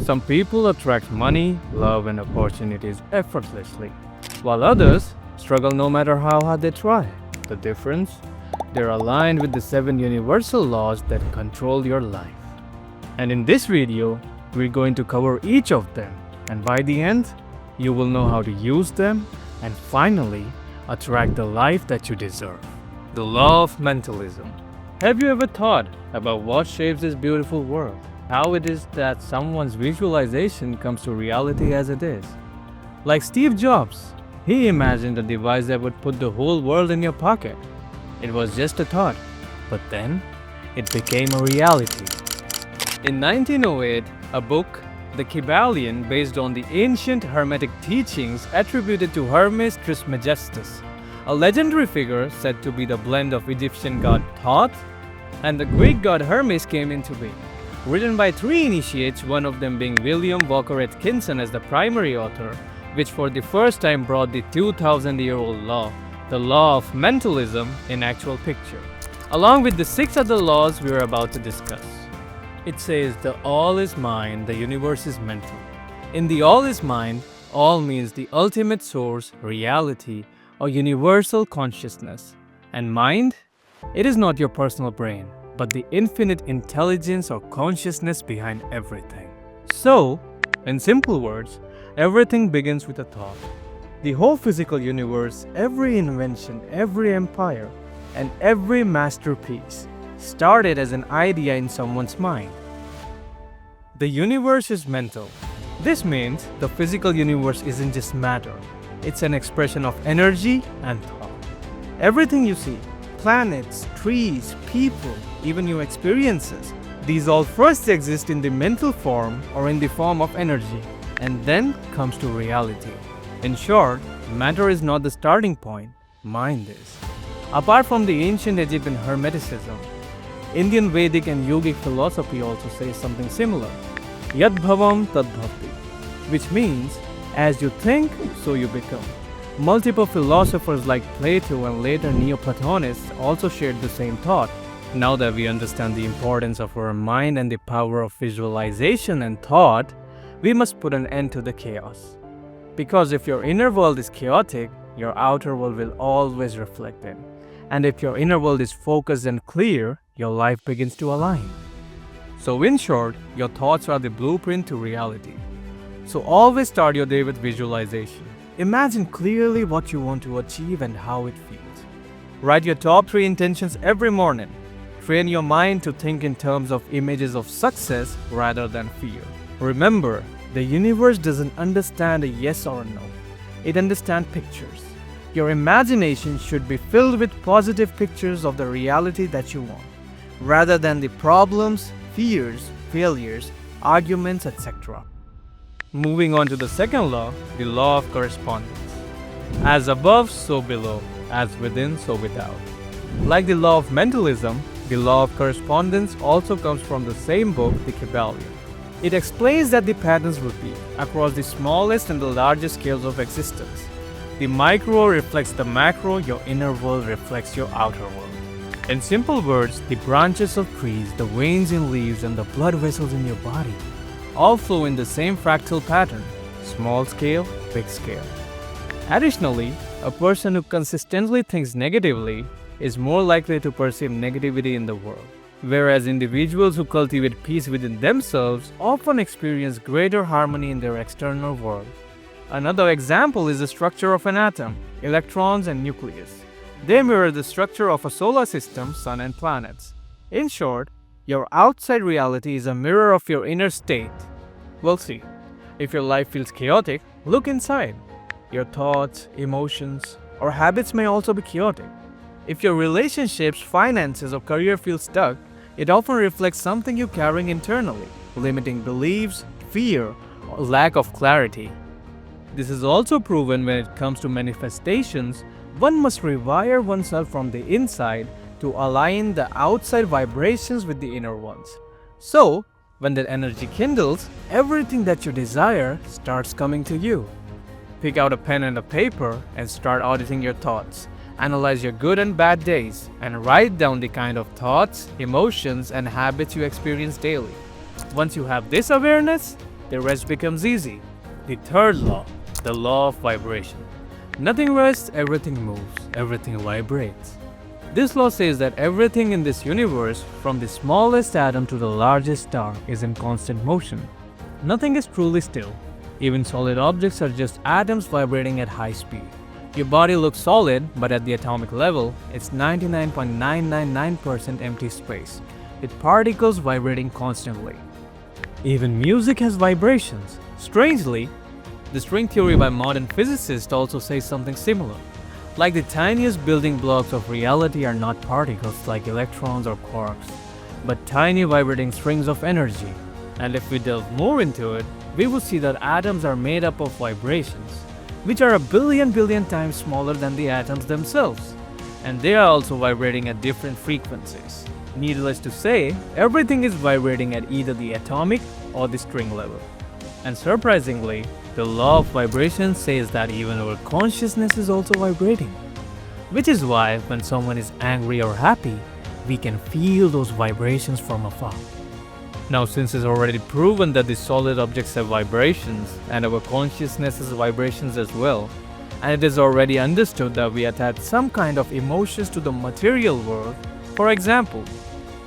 Some people attract money, love, and opportunities effortlessly, while others struggle no matter how hard they try. The difference? They're aligned with the 7 universal laws that control your life. And in this video, we're going to cover each of them, and by the end, you will know how to use them and finally attract the life that you deserve. The Law of Mentalism. Have you ever thought about what shapes this beautiful world? How it is that someone's visualization comes to reality as it is? Like Steve Jobs, he imagined a device that would put the whole world in your pocket. It was just a thought, but then it became a reality. In 1908, a book, The Kybalion, based on the ancient Hermetic teachings attributed to Hermes Trismegistus, a legendary figure said to be the blend of Egyptian god Thoth and the Greek god Hermes, came into being. Written by 3 initiates, one of them being William Walker Atkinson as the primary author, which for the first time brought the 2,000-year-old law, the Law of Mentalism, in actual picture, along with the 6 other laws we are about to discuss. It says the all is mind, the universe is mental. In the all is mind, all means the ultimate source, reality, or universal consciousness. And mind? It is not your personal brain, but the infinite intelligence or consciousness behind everything. So, in simple words, everything begins with a thought. The whole physical universe, every invention, every empire, and every masterpiece started as an idea in someone's mind. The universe is mental. This means the physical universe isn't just matter. It's an expression of energy and thought. Everything you see, planets, trees, people, even your experiences, these all first exist in the mental form or in the form of energy, and then comes to reality. In short, matter is not the starting point, mind is. Apart from the ancient Egyptian Hermeticism, Indian Vedic and yogic philosophy also says something similar. Yad bhavam tad bhavati, which means as you think, so you become. Multiple philosophers like Plato and later Neoplatonists also shared the same thought. Now that we understand the importance of our mind and the power of visualization and thought, we must put an end to the chaos. Because if your inner world is chaotic, your outer world will always reflect it. And if your inner world is focused and clear, your life begins to align. So in short, your thoughts are the blueprint to reality. So always start your day with visualization. Imagine clearly what you want to achieve and how it feels. Write your top 3 intentions every morning. Train your mind to think in terms of images of success rather than fear. Remember, the universe doesn't understand a yes or a no. It understands pictures. Your imagination should be filled with positive pictures of the reality that you want, rather than the problems, fears, failures, arguments, etc. Moving on to the second law, the law of correspondence. As above, so below. As within, so without. Like the law of mentalism, the law of correspondence also comes from the same book, the Kybalion. It explains that the patterns repeat across the smallest and the largest scales of existence. The micro reflects the macro, your inner world reflects your outer world. In simple words, the branches of trees, the veins in leaves, and the blood vessels in your body all flow in the same fractal pattern, small scale, big scale. Additionally, a person who consistently thinks negatively is more likely to perceive negativity in the world, whereas individuals who cultivate peace within themselves often experience greater harmony in their external world. Another example is the structure of an atom, electrons and nucleus. They mirror the structure of a solar system, sun and planets. In short, your outside reality is a mirror of your inner state. We'll see. If your life feels chaotic, look inside. Your thoughts, emotions, or habits may also be chaotic. If your relationships, finances, or career feel stuck, it often reflects something you're carrying internally, limiting beliefs, fear, or lack of clarity. This is also proven when it comes to manifestations. One must rewire oneself from the inside to align the outside vibrations with the inner ones. So, when that energy kindles, everything that you desire starts coming to you. Pick out a pen and a paper and start auditing your thoughts. Analyze your good and bad days and write down the kind of thoughts, emotions, and habits you experience daily. Once you have this awareness, the rest becomes easy. The third law, the law of vibration. Nothing rests, everything moves, everything vibrates. This law says that everything in this universe, from the smallest atom to the largest star, is in constant motion. Nothing is truly still. Even solid objects are just atoms vibrating at high speed. Your body looks solid, but at the atomic level, it's 99.999% empty space, with particles vibrating constantly. Even music has vibrations. Strangely, the string theory by modern physicists also says something similar. Like the tiniest building blocks of reality are not particles like electrons or quarks, but tiny vibrating strings of energy. And if we delve more into it, we will see that atoms are made up of vibrations, which are a billion times smaller than the atoms themselves. And they are also vibrating at different frequencies. Needless to say, everything is vibrating at either the atomic or the string level. And surprisingly, the law of vibration says that even our consciousness is also vibrating. Which is why when someone is angry or happy, we can feel those vibrations from afar. Now, since it's already proven that the solid objects have vibrations and our consciousness has vibrations as well, and it is already understood that we attach some kind of emotions to the material world. For example,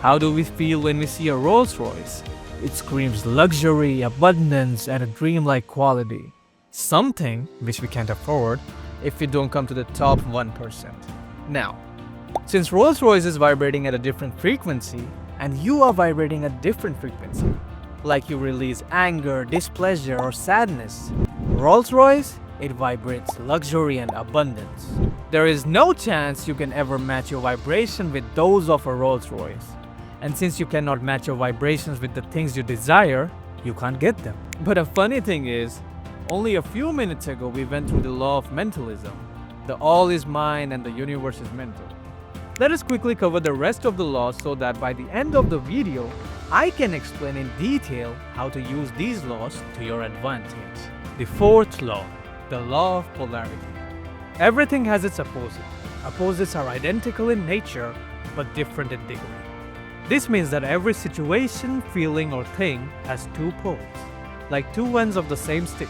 how do we feel when we see a Rolls Royce? It screams luxury, abundance, and a dreamlike quality. Something which we can't afford if we don't come to the top 1%. Now, since Rolls Royce is vibrating at a different frequency, and you are vibrating at different frequency, like you release anger, displeasure, or sadness, Rolls Royce, it vibrates luxury and abundance. There is no chance you can ever match your vibration with those of a Rolls Royce. And since you cannot match your vibrations with the things you desire, you can't get them. But a funny thing is, only a few minutes ago we went through the law of mentalism. The all is mind and the universe is mental. Let us quickly cover the rest of the laws so that by the end of the video, I can explain in detail how to use these laws to your advantage. The fourth law, the law of polarity. Everything has its opposite. Opposites are identical in nature, but different in degree. This means that every situation, feeling, or thing has two poles, like two ends of the same stick.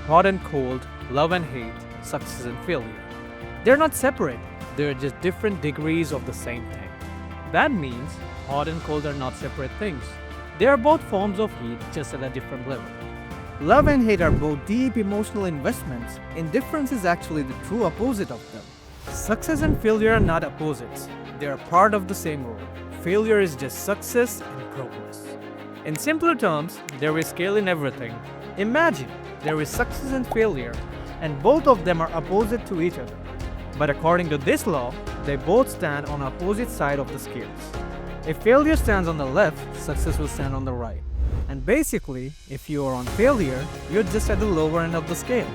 Hot and cold, love and hate, success and failure. They're not separate, they're just different degrees of the same thing. That means hot and cold are not separate things. They are both forms of heat, just at a different level. Love and hate are both deep emotional investments. Indifference is actually the true opposite of them. Success and failure are not opposites. They are part of the same role. Failure is just success and progress. In simpler terms, there is scale in everything. Imagine there is success and failure, and both of them are opposite to each other. But according to this law, they both stand on opposite side of the scales. If failure stands on the left, success will stand on the right. And basically, if you are on failure, you're just at the lower end of the scale.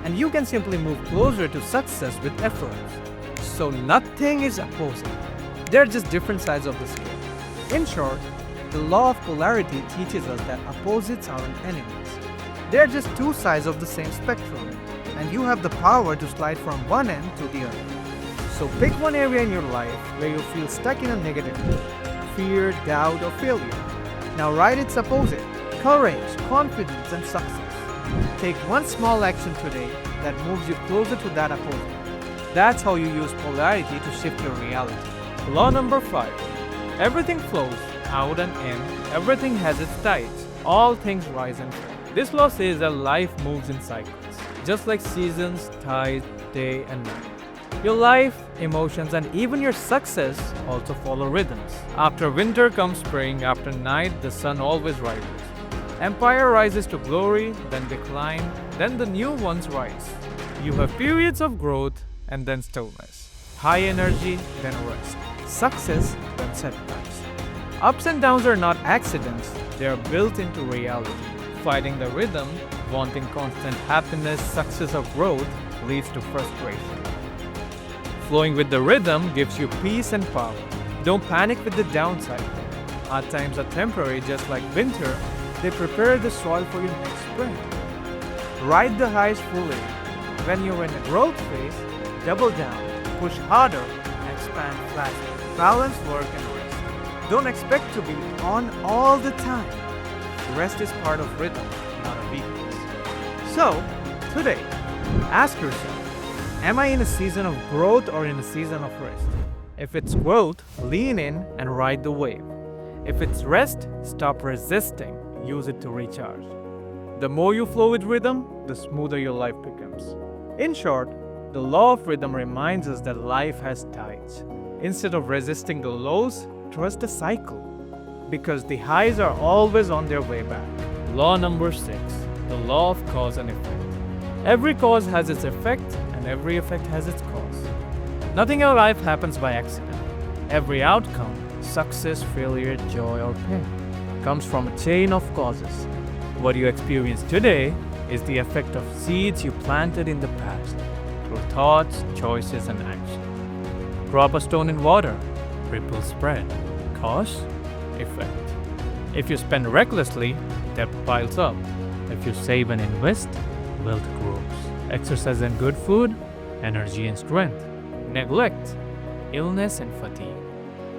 And you can simply move closer to success with effort. So nothing is opposite. They're just different sides of the scale. In short, the law of polarity teaches us that opposites aren't enemies. They're just two sides of the same spectrum, and you have the power to slide from one end to the other. So pick one area in your life where you feel stuck in a negative mood, fear, doubt, or failure. Now write its opposite, courage, confidence, and success. Take one small action today that moves you closer to that opposite. That's how you use polarity to shift your reality. Law number 5. Everything flows out and in. Everything has its tides. All things rise and fall. This law says that life moves in cycles, just like seasons, tides, day and night. Your life, emotions, and even your success also follow rhythms. After winter comes spring. After night, the sun always rises. Empire rises to glory, then decline, then the new ones rise. You have periods of growth and then stillness. High energy, then rest. Success, then setbacks. Ups and downs are not accidents, they are built into reality. Fighting the rhythm, wanting constant happiness, success, or growth leads to frustration. Flowing with the rhythm gives you peace and power. Don't panic with the downside. Hard times are temporary, just like winter. They prepare the soil for your next spring. Ride the highs fully. When you're in a growth phase, double down, push harder, expand faster. Balance work and rest. Don't expect to be on all the time. rest is part of rhythm, not a weakness. So, today, ask yourself, am I in a season of growth or in a season of rest? If it's growth, lean in and ride the wave. If it's rest, stop resisting, use it to recharge. The more you flow with rhythm, the smoother your life becomes. In short, the law of rhythm reminds us that life has tides. Instead of resisting the lows, trust the cycle, because the highs are always on their way back. Law number 6, the law of cause and effect. Every cause has its effect, and every effect has its cause. Nothing in life happens by accident. Every outcome, success, failure, joy, or pain, comes from a chain of causes. What you experience today is the effect of seeds you planted in the past, through thoughts, choices, and action. Drop a stone in water, ripples spread. Cause, effect. If you spend recklessly, debt piles up. If you save and invest, wealth grows. Exercise and good food, energy and strength. Neglect, illness and fatigue.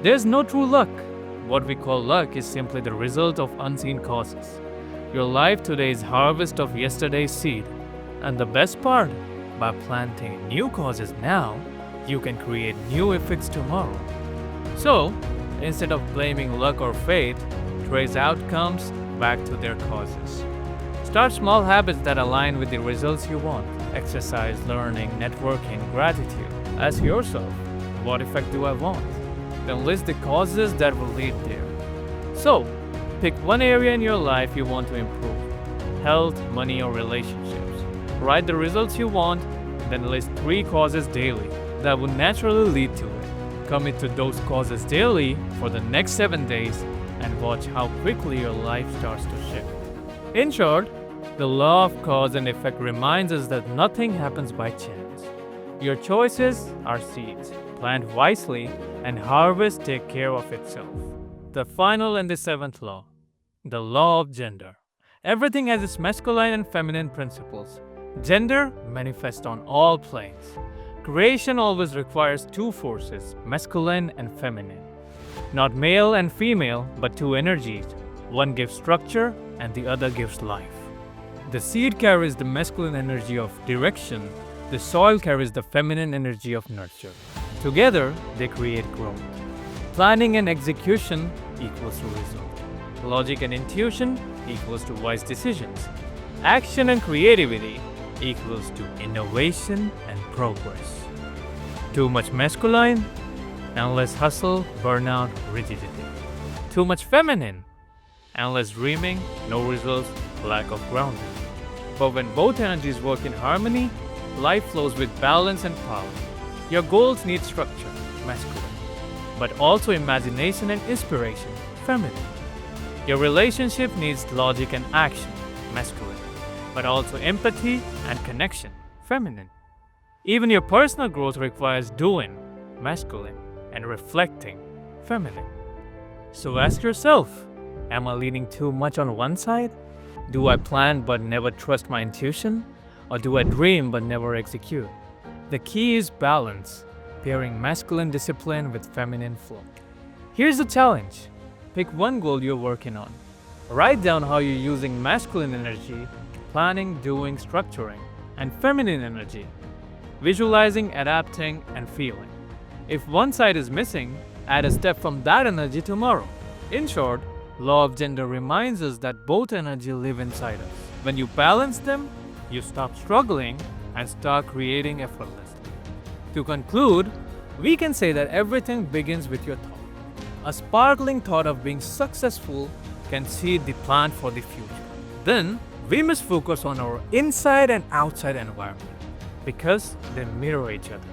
There's no true luck. What we call luck is simply the result of unseen causes. Your life today is harvest of yesterday's seed. And the best part, by planting new causes now, you can create new effects tomorrow. So, instead of blaming luck or fate, trace outcomes back to their causes. Start small habits that align with the results you want. Exercise, learning, networking, gratitude. Ask yourself, what effect do I want? Then list the causes that will lead there. So, pick one area in your life you want to improve. Health, money, or relationships. Write the results you want, then list 3 causes daily that will naturally lead to it. Commit to those causes daily for the next 7 days and watch how quickly your life starts to shift. In short, the law of cause and effect reminds us that nothing happens by chance. Your choices are seeds. Plant wisely and harvest take care of itself. The final and the 7th law, the law of gender. Everything has its masculine and feminine principles. Gender manifests on all planes. Creation always requires 2 forces, masculine and feminine. Not male and female, but 2 energies. One gives structure and the other gives life. The seed carries the masculine energy of direction. The soil carries the feminine energy of nurture. Together, they create growth. Planning and execution equals to result. Logic and intuition equals to wise decisions. Action and creativity equals to innovation and progress. Too much masculine, endless hustle, burnout, rigidity. Too much feminine, endless dreaming, no results, lack of grounding. But when both energies work in harmony, life flows with balance and power. Your goals need structure, masculine, but also imagination and inspiration, feminine. Your relationship needs logic and action, masculine, but also empathy and connection, feminine. Even your personal growth requires doing, masculine, and reflecting, feminine. So ask yourself, am I leaning too much on one side? Do I plan but never trust my intuition? Or do I dream but never execute? The key is balance, pairing masculine discipline with feminine flow. Here's the challenge. Pick one goal you're working on. Write down how you're using masculine energy, planning, doing, structuring, and feminine energy, visualizing, adapting, and feeling. If one side is missing, add a step from that energy tomorrow. In short, Law of Gender reminds us that both energies live inside us. When you balance them, you stop struggling and start creating effortlessly. To conclude, we can say that everything begins with your thought. A sparkling thought of being successful can seed the plant for the future. Then, we must focus on our inside and outside environment because they mirror each other.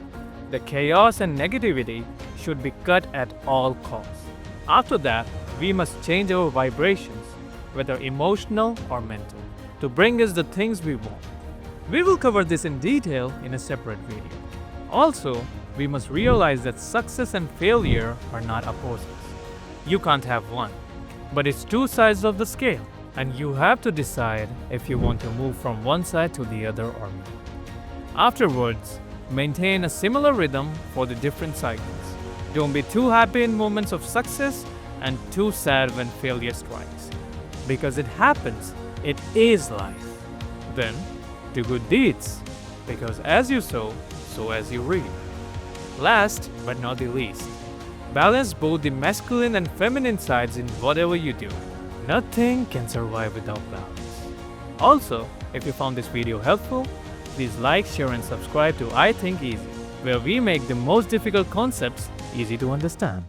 The chaos and negativity should be cut at all costs. After that, we must change our vibrations, whether emotional or mental, to bring us the things we want. We will cover this in detail in a separate video. Also, we must realize that success and failure are not opposites. You can't have one, but it's 2 sides of the scale, and you have to decide if you want to move from one side to the other or not. Afterwards, maintain a similar rhythm for the different cycles. Don't be too happy in moments of success and too sad when failure strikes. because it happens. It is life. Then, do good deeds, because as you sow, so as you reap. Last but not the least, balance both the masculine and feminine sides in whatever you do. Nothing can survive without balance. Also, if you found this video helpful, please like, share and subscribe to I Think Easy, where we make the most difficult concepts easy to understand.